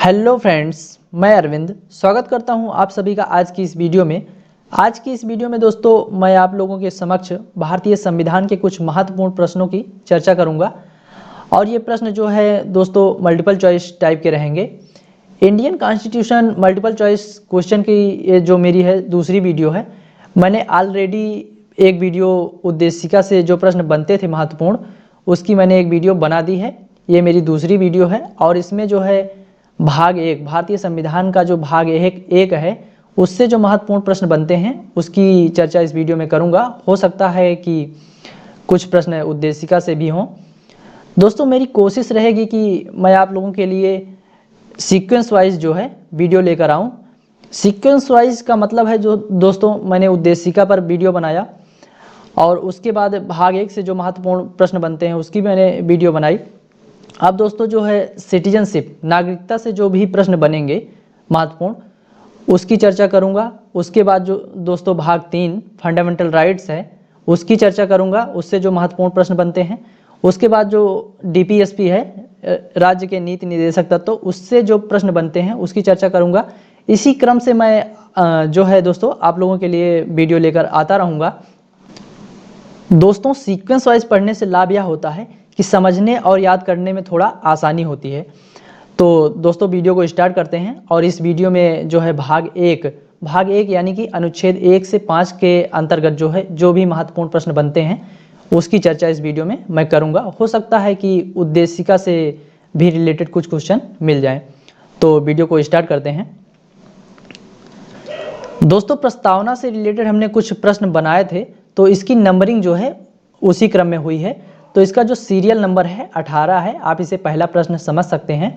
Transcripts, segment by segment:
Hello friends, मैं अरविंद स्वागत करता हूं आप सभी का आज की इस वीडियो में। आज की इस वीडियो में दोस्तों मैं आप लोगों के समक्ष भारतीय संविधान के कुछ महत्वपूर्ण प्रश्नों की चर्चा करूंगा और ये प्रश्न जो है दोस्तों मल्टीपल चॉइस टाइप के रहेंगे। Indian constitution multiple choice question की ये जो मेरी है दूसरी वीडियो है। मैंने ऑलरेडी एक वीडियो उद्देशिका से जो प्रश्न बनते थे महत्वपूर्ण उसकी मैंने एक वीडियो बना दी है। ये मेरी दूसरी वीडियो है और इसमें जो है भाग एक भारतीय संविधान का जो भाग एक है उससे जो महत्वपूर्ण प्रश्न बनते हैं उसकी चर्चा इस वीडियो में करूंगा। हो सकता है कि कुछ प्रश्न उद्देशिका से भी हों। दोस्तों मेरी कोशिश रहेगी कि मैं आप लोगों के लिए सीक्वेंस वाइज जो है वीडियो लेकर आऊं। सीक्वेंस वाइज का मतलब है जो दोस्तों मैंने उद्देशिका पर वीडियो बनाया और उसके बाद भाग एक से जो महत्वपूर्ण प्रश्न बनते हैं उसकी मैंने वीडियो बनाई। अब दोस्तों जो है सिटीजनशिप नागरिकता से जो भी प्रश्न बनेंगे महत्वपूर्ण उसकी चर्चा करूंगा। उसके बाद जो दोस्तों भाग तीन फंडामेंटल राइट्स है उसकी चर्चा करूंगा, उससे जो महत्वपूर्ण प्रश्न बनते हैं। उसके बाद जो डीपीएसपी है राज्य के नीति निर्देशक तत्व तो उससे जो प्रश्न बनते हैं उसकी चर्चा करूंगा। इसी क्रम से मैं जो है दोस्तों आप लोगों के लिए वीडियो लेकर आता रहूँगा। दोस्तों सीक्वेंस वाइज पढ़ने से लाभ यह होता है कि समझने और याद करने में थोड़ा आसानी होती है। तो दोस्तों वीडियो को स्टार्ट करते हैं और इस वीडियो में जो है भाग एक यानी कि अनुच्छेद 1 से 5 के अंतर्गत जो है जो भी महत्वपूर्ण प्रश्न बनते हैं उसकी चर्चा इस वीडियो में मैं करूंगा। हो सकता है कि उद्देशिका से भी रिलेटेड कुछ क्वेश्चन मिल जाए। तो वीडियो को स्टार्ट करते हैं। दोस्तों प्रस्तावना से रिलेटेड हमने कुछ प्रश्न बनाए थे तो इसकी नंबरिंग जो है उसी क्रम में हुई है। तो इसका जो सीरियल नंबर है 18 है। आप इसे पहला प्रश्न समझ सकते हैं।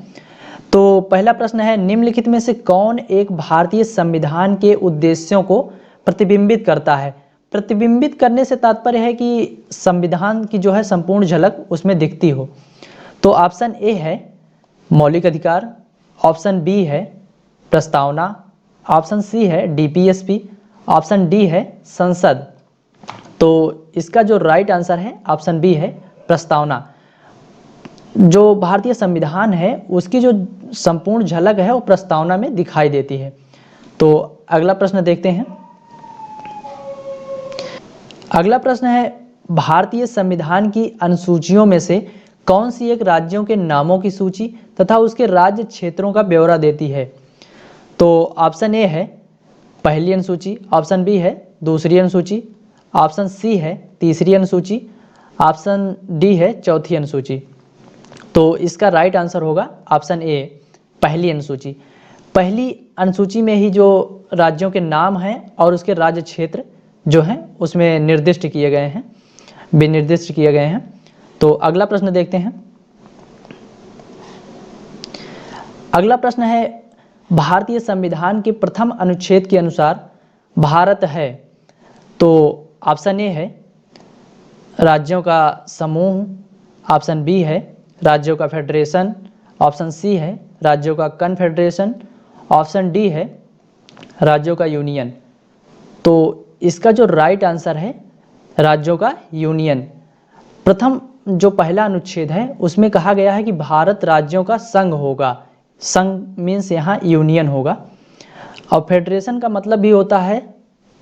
तो पहला प्रश्न है निम्नलिखित में से कौन एक भारतीय संविधान के उद्देश्यों को प्रतिबिंबित करता है। प्रतिबिंबित करने से तात्पर्य है कि संविधान की जो है संपूर्ण झलक उसमें दिखती हो। तो ऑप्शन ए है मौलिक अधिकार, ऑप्शन बी है प्रस्तावना, ऑप्शन सी है डीपीएसपी, ऑप्शन डी है संसद। तो इसका जो राइट आंसर है ऑप्शन बी है प्रस्तावना। जो भारतीय संविधान है उसकी जो संपूर्ण झलक है वो प्रस्तावना में दिखाई देती है। तो अगला प्रश्न देखते हैं। अगला प्रश्न है भारतीय संविधान की अनुसूचियों में से कौन सी एक राज्यों के नामों की सूची तथा उसके राज्य क्षेत्रों का ब्यौरा देती है। तो ऑप्शन ए है पहली अनुसूची, ऑप्शन बी है दूसरी अनुसूची, ऑप्शन सी है तीसरी अनुसूची, ऑप्शन डी है चौथी अनुसूची। तो इसका राइट आंसर होगा ऑप्शन ए पहली अनुसूची। पहली अनुसूची में ही जो राज्यों के नाम हैं और उसके राज्य क्षेत्र जो हैं उसमें निर्दिष्ट किए गए हैं, विनिर्दिष्ट किए गए हैं। तो अगला प्रश्न देखते हैं। अगला प्रश्न है भारतीय संविधान के प्रथम अनुच्छेद के अनुसार भारत है। तो ऑप्शन ए है राज्यों का समूह, ऑप्शन बी है राज्यों का फेडरेशन, ऑप्शन सी है राज्यों का कन्फेडरेशन, ऑप्शन डी है राज्यों का यूनियन। तो इसका जो राइट आंसर है राज्यों का यूनियन। प्रथम जो पहला अनुच्छेद है उसमें कहा गया है कि भारत राज्यों का संघ होगा। संघ मीन्स यहाँ यूनियन होगा और फेडरेशन का मतलब भी होता है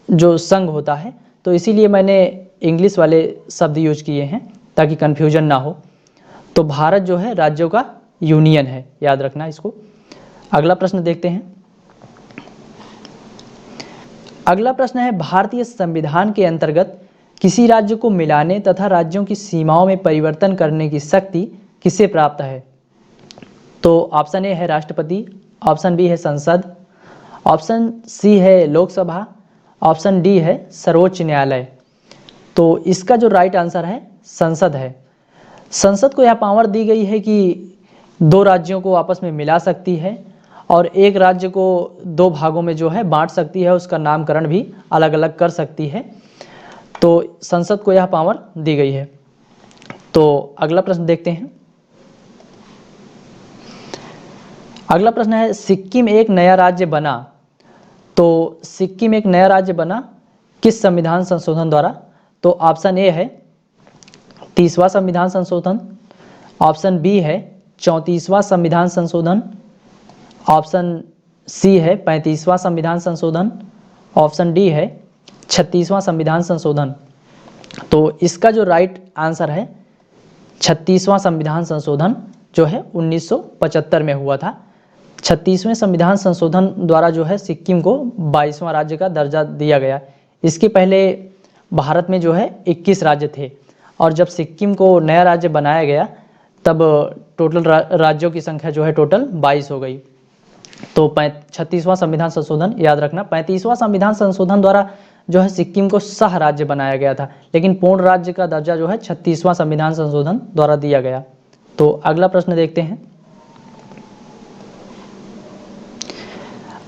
जो संघ होता है। तो इसीलिए मैंने इंग्लिश वाले शब्द यूज किए हैं ताकि कन्फ्यूजन ना हो। तो भारत जो है राज्यों का यूनियन है, याद रखना इसको। अगला प्रश्न देखते हैं। अगला प्रश्न है भारतीय संविधान के अंतर्गत किसी राज्य को मिलाने तथा राज्यों की सीमाओं में परिवर्तन करने की शक्ति किसे प्राप्त है। तो ऑप्शन ए है राष्ट्रपति, ऑप्शन बी है संसद, ऑप्शन सी है लोकसभा, ऑप्शन डी है सर्वोच्च न्यायालय। तो इसका जो राइट आंसर है संसद है। संसद को यह पावर दी गई है कि दो राज्यों को आपस में मिला सकती है और एक राज्य को दो भागों में जो है बांट सकती है, उसका नामकरण भी अलग अलग कर सकती है। तो संसद को यह पावर दी गई है। तो अगला प्रश्न देखते हैं। अगला प्रश्न है सिक्किम एक नया राज्य बना। तो सिक्किम एक नया राज्य बना किस संविधान संशोधन द्वारा। तो ऑप्शन ए है 30वां संविधान संशोधन, ऑप्शन बी है 34वां संविधान संशोधन, ऑप्शन सी है 35वां संविधान संशोधन, ऑप्शन डी है 36वां संविधान संशोधन। तो इसका जो राइट आंसर है 36वां संविधान संशोधन जो है 1975 में हुआ था। 36वें संविधान संशोधन द्वारा जो है सिक्किम को 22वां राज्य का दर्जा दिया गया। इसके पहले भारत में जो है 21 राज्य थे और जब सिक्किम को नया राज्य बनाया गया तब टोटल राज्यों की संख्या जो है टोटल 22 हो गई। तो 36वां संविधान संशोधन याद रखना। 35वां संविधान संशोधन द्वारा जो है सिक्किम को सह राज्य बनाया गया था, लेकिन पूर्ण राज्य का दर्जा जो है 36वां संविधान संशोधन द्वारा दिया गया। तो अगला प्रश्न देखते हैं।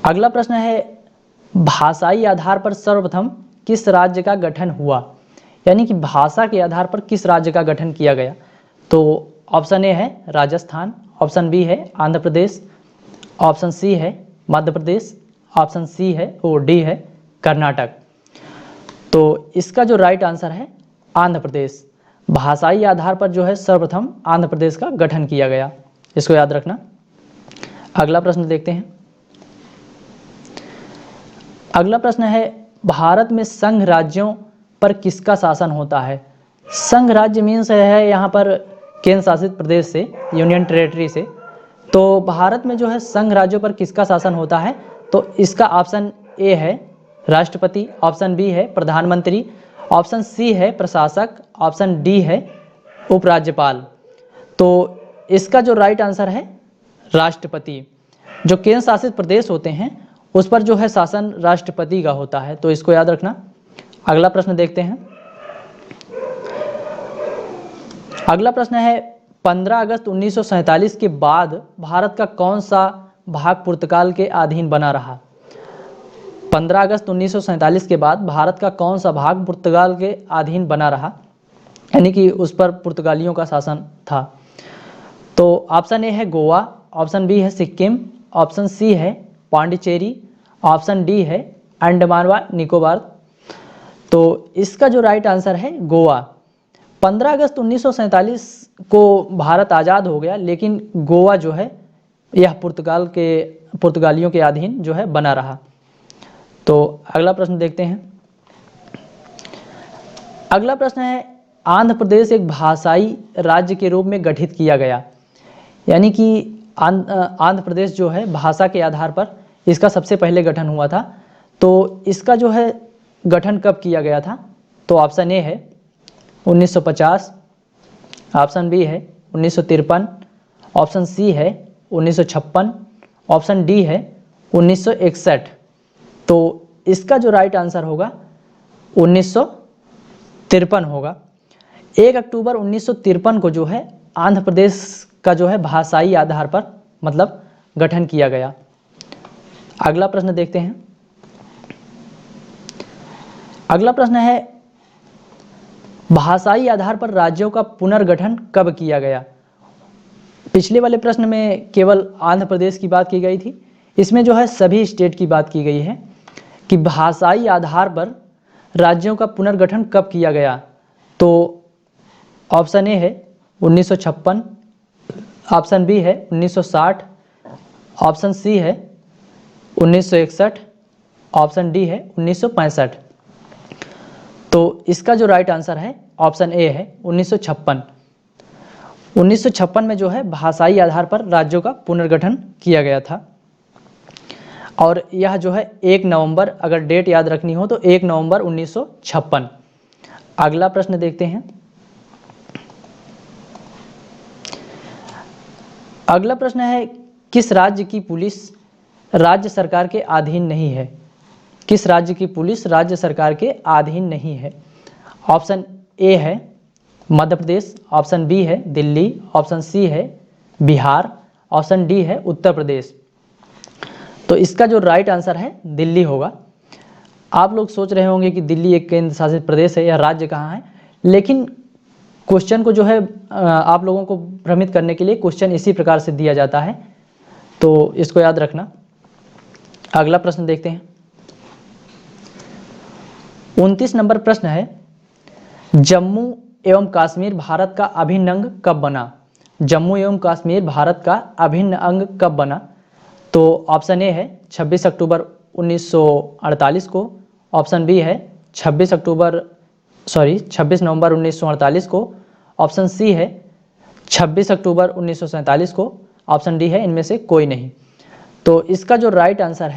अगला प्रश्न है भाषाई आधार पर सर्वप्रथम किस राज्य का गठन हुआ, यानी कि भाषा के आधार पर किस राज्य का गठन किया गया। तो ऑप्शन ए है राजस्थान, ऑप्शन बी है आंध्र प्रदेश, ऑप्शन सी है मध्य प्रदेश, ऑप्शन सी है और डी है कर्नाटक। तो इसका जो राइट आंसर है आंध्र प्रदेश। भाषाई आधार पर जो है सर्वप्रथम आंध्र प्रदेश का गठन किया गया, इसको याद रखना। अगला प्रश्न देखते हैं। अगला प्रश्न है भारत में संघ राज्यों पर किसका शासन होता है। संघ राज्य मीन्स है यहाँ पर केंद्र शासित प्रदेश से, यूनियन टेरेटरी से। तो भारत में जो है संघ राज्यों पर किसका शासन होता है, तो इसका ऑप्शन ए है राष्ट्रपति, ऑप्शन बी है प्रधानमंत्री, ऑप्शन सी है प्रशासक, ऑप्शन डी है उपराज्यपाल। तो इसका जो राइट आंसर है राष्ट्रपति। जो केंद्र शासित प्रदेश होते हैं उस पर जो है शासन राष्ट्रपति का होता है, तो इसको याद रखना। अगला प्रश्न देखते हैं। अगला प्रश्न है 15 अगस्त 1947 के बाद भारत का कौन सा भाग पुर्तगाल के अधीन बना रहा। 15 अगस्त 1947 के बाद भारत का कौन सा भाग पुर्तगाल के अधीन बना रहा, यानी कि उस पर पुर्तगालियों का शासन था। तो ऑप्शन ए है गोवा, ऑप्शन बी है सिक्किम, ऑप्शन सी है पांडिचेरी, ऑप्शन डी है अंडमान व निकोबार। तो इसका जो राइट आंसर है गोवा। 15 अगस्त 1947 को भारत आज़ाद हो गया, लेकिन गोवा जो है यह पुर्तगालियों के अधीन जो है बना रहा। तो अगला प्रश्न देखते हैं। अगला प्रश्न है आंध्र प्रदेश एक भाषाई राज्य के रूप में गठित किया गया, यानी कि आंध्र प्रदेश जो है भाषा के आधार पर इसका सबसे पहले गठन हुआ था। तो इसका जो है गठन कब किया गया था, तो ऑप्शन ए है 1950, ऑप्शन बी है 1953, ऑप्शन सी है 1956, ऑप्शन डी है 1961। तो इसका जो राइट आंसर होगा 1953 होगा। 1 अक्टूबर 1953 को जो है आंध्र प्रदेश का जो है भाषाई आधार पर मतलब गठन किया गया। अगला प्रश्न देखते हैं। अगला प्रश्न है भाषाई आधार पर राज्यों का पुनर्गठन कब किया गया। पिछले वाले प्रश्न में केवल आंध्र प्रदेश की बात की गई थी, इसमें जो है सभी स्टेट की बात की गई है कि भाषाई आधार पर राज्यों का पुनर्गठन कब किया गया। तो ऑप्शन ए है 1956, ऑप्शन बी है 1960, ऑप्शन सी है 1961, ऑप्शन डी है 1965। तो इसका जो राइट आंसर है ऑप्शन ए है 1956। 1956 में जो है भाषाई आधार पर राज्यों का पुनर्गठन किया गया था। और यह जो है 1 नवंबर, अगर डेट याद रखनी हो तो 1 नवंबर 1956। अगला प्रश्न देखते हैं। अगला प्रश्न है किस राज्य की पुलिस राज्य सरकार के अधीन नहीं है। किस राज्य की पुलिस राज्य सरकार के अधीन नहीं है। ऑप्शन ए है मध्य प्रदेश, ऑप्शन बी है दिल्ली, ऑप्शन सी है बिहार, ऑप्शन डी है उत्तर प्रदेश। तो इसका जो राइट आंसर है दिल्ली होगा। आप लोग सोच रहे होंगे कि दिल्ली एक केंद्र शासित प्रदेश है या राज्य कहाँ है, लेकिन क्वेश्चन को जो है आप लोगों को भ्रमित करने के लिए क्वेश्चन इसी प्रकार से दिया जाता है, तो इसको याद रखना। अगला प्रश्न देखते हैं। 29 नंबर प्रश्न है जम्मू एवं कश्मीर भारत का अभिन्न अंग कब बना। जम्मू एवं कश्मीर भारत का अभिन्न अंग कब बना। तो ऑप्शन ए है 26 अक्टूबर 1948 को, ऑप्शन बी है 26 नवंबर 1948 को, ऑप्शन सी है 26 अक्टूबर 1947 को, ऑप्शन डी है इनमें से कोई नहीं। तो इसका जो राइट आंसर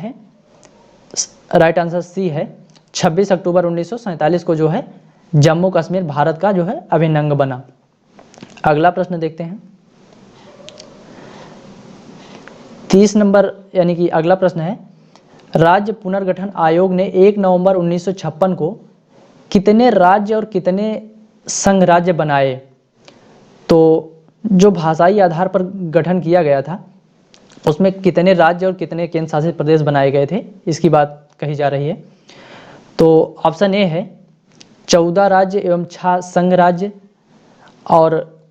सी है 26 अक्टूबर 1947 को जो है जम्मू कश्मीर भारत का जो है अभिन्न अंग बना। अगला प्रश्न देखते हैं। 30 नंबर यानी कि अगला प्रश्न है, राज्य पुनर्गठन आयोग ने 1 नवंबर 1956 को कितने राज्य और कितने संघ राज्य बनाए? तो जो भाषाई आधार पर गठन किया गया था उसमें कितने राज्य और कितने केंद्र शासित प्रदेश बनाए गए थे, इसकी बात कही जा रही है। तो ऑप्शन ए है 14 राज्य एवं 6 संघ राज्य, और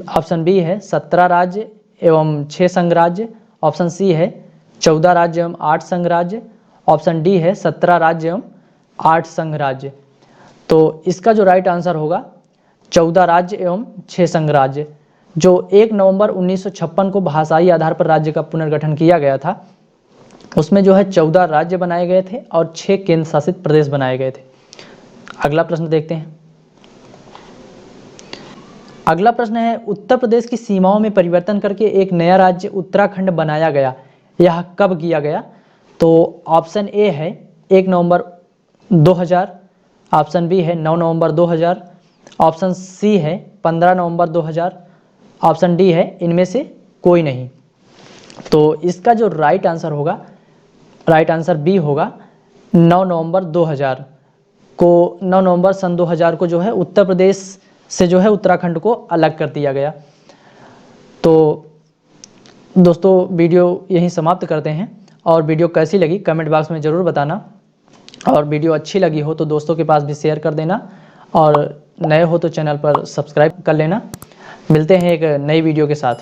ऑप्शन बी है 17 राज्य एवं 6 संघ राज्य, ऑप्शन सी है 14 राज्य एवं 8 संघ राज्य, ऑप्शन डी है 17 राज्य एवं 8 संघ राज्य। तो इसका जो राइट आंसर होगा 14 राज्य एवं 6 संघ राज्य। जो 1 नवंबर 1956 को भाषाई आधार पर राज्य का पुनर्गठन किया गया था उसमें जो है 14 राज्य बनाए गए थे और 6 केंद्र शासित प्रदेश बनाए गए थे। अगला प्रश्न देखते हैं। अगला प्रश्न है, उत्तर प्रदेश की सीमाओं में परिवर्तन करके एक नया राज्य उत्तराखंड बनाया गया, यह कब किया गया? तो ऑप्शन ए है 1 नवंबर 2000, ऑप्शन बी है 9 नवंबर 2000, ऑप्शन सी है 15 नवंबर 2000, ऑप्शन डी है इनमें से कोई नहीं। तो इसका जो राइट आंसर बी होगा 9 नवंबर 2000 को, 9 नवंबर सन 2000 को जो है उत्तर प्रदेश से जो है उत्तराखंड को अलग कर दिया गया। तो दोस्तों वीडियो यहीं समाप्त करते हैं, और वीडियो कैसी लगी कमेंट बॉक्स में ज़रूर बताना, और वीडियो अच्छी लगी हो तो दोस्तों के पास भी शेयर कर देना, और नए हो तो चैनल पर सब्सक्राइब कर लेना। मिलते हैं एक नई वीडियो के साथ।